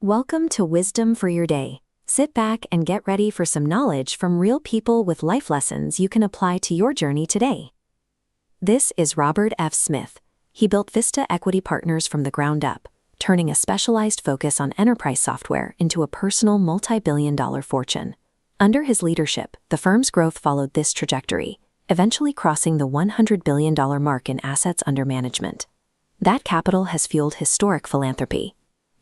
Welcome to Wisdom for Your Day. Sit back and get ready for some knowledge from real people with life lessons you can apply to your journey today. This is Robert F. Smith. He built Vista Equity Partners from the ground up, turning a specialized focus on enterprise software into a personal multi-billion-dollar fortune. Under his leadership, the firm's growth followed this trajectory, eventually crossing the $100 billion mark in assets under management. That capital has fueled historic philanthropy.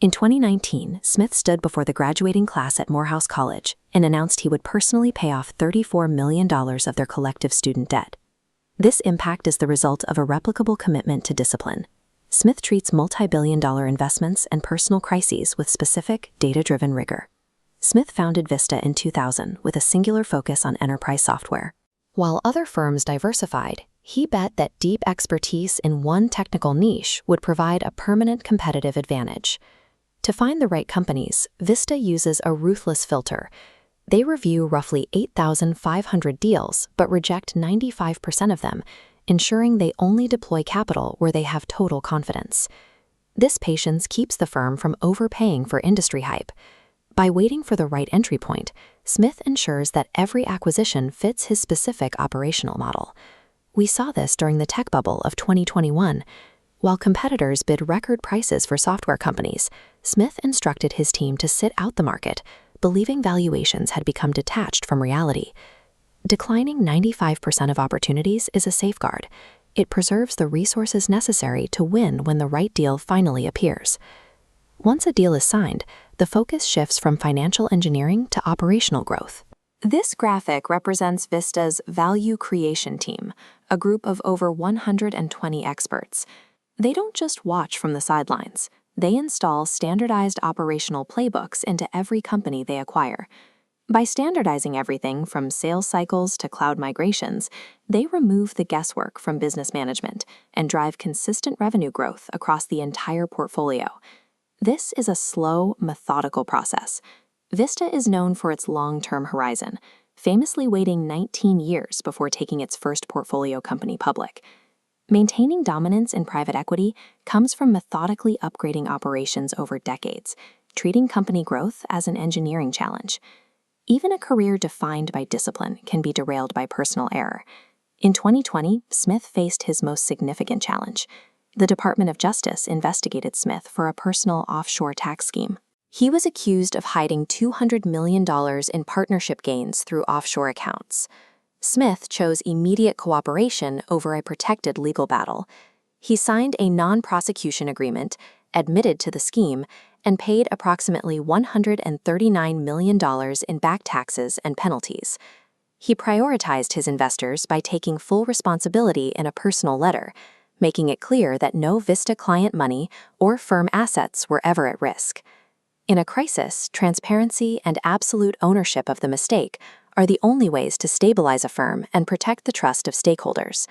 In 2019, Smith stood before the graduating class at Morehouse College and announced he would personally pay off $34 million of their collective student debt. This impact is the result of a replicable commitment to discipline. Smith treats multi-billion-dollar investments and personal crises with specific, data-driven rigor. Smith founded Vista in 2000 with a singular focus on enterprise software. While other firms diversified, he bet that deep expertise in one technical niche would provide a permanent competitive advantage. To find the right companies, Vista uses a ruthless filter. They review roughly 8,500 deals but reject 95% of them, ensuring they only deploy capital where they have total confidence. This patience keeps the firm from overpaying for industry hype. By waiting for the right entry point, Smith ensures that every acquisition fits his specific operational model. We saw this during the tech bubble of 2021. While competitors bid record prices for software companies, Smith instructed his team to sit out the market, believing valuations had become detached from reality. Declining 95% of opportunities is a safeguard. It preserves the resources necessary to win when the right deal finally appears. Once a deal is signed, the focus shifts from financial engineering to operational growth. This graphic represents Vista's value creation team, a group of over 120 experts. They don't just watch from the sidelines. They install standardized operational playbooks into every company they acquire. By standardizing everything from sales cycles to cloud migrations, they remove the guesswork from business management and drive consistent revenue growth across the entire portfolio. This is a slow, methodical process. Vista is known for its long-term horizon, famously waiting 19 years before taking its first portfolio company public. Maintaining dominance in private equity comes from methodically upgrading operations over decades, treating company growth as an engineering challenge. Even a career defined by discipline can be derailed by personal error. In 2020, Smith faced his most significant challenge. The Department of Justice investigated Smith for a personal offshore tax scheme. He was accused of hiding $200 million in partnership gains through offshore accounts. Smith chose immediate cooperation over a protected legal battle. He signed a non-prosecution agreement, admitted to the scheme, and paid approximately $139 million in back taxes and penalties. He prioritized his investors by taking full responsibility in a personal letter, making it clear that no Vista client money or firm assets were ever at risk. In a crisis, transparency and absolute ownership of the mistake are the only ways to stabilize a firm and protect the trust of stakeholders.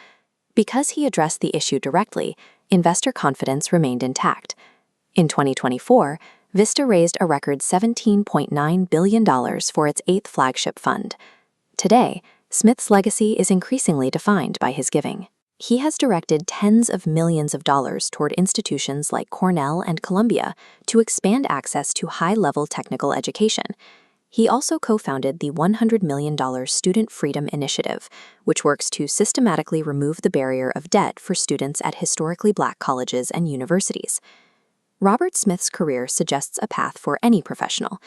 Because he addressed the issue directly, investor confidence remained intact. In 2024, Vista raised a record $17.9 billion for its eighth flagship fund. Today, Smith's legacy is increasingly defined by his giving. He has directed tens of millions of dollars toward institutions like Cornell and Columbia to expand access to high-level technical education. He also co-founded the $100 million Student Freedom Initiative, which works to systematically remove the barrier of debt for students at historically Black colleges and universities. Robert Smith's career suggests a path for any professional.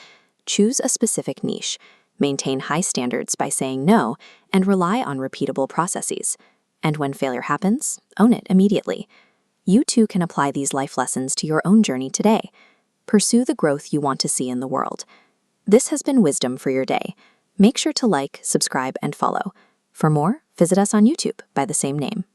Choose a specific niche, maintain high standards by saying no, and rely on repeatable processes. And when failure happens, own it immediately. You too can apply these life lessons to your own journey today. Pursue the growth you want to see in the world. This has been Wisdom for Your Day. Make sure to like, subscribe, and follow. For more, visit us on YouTube by the same name.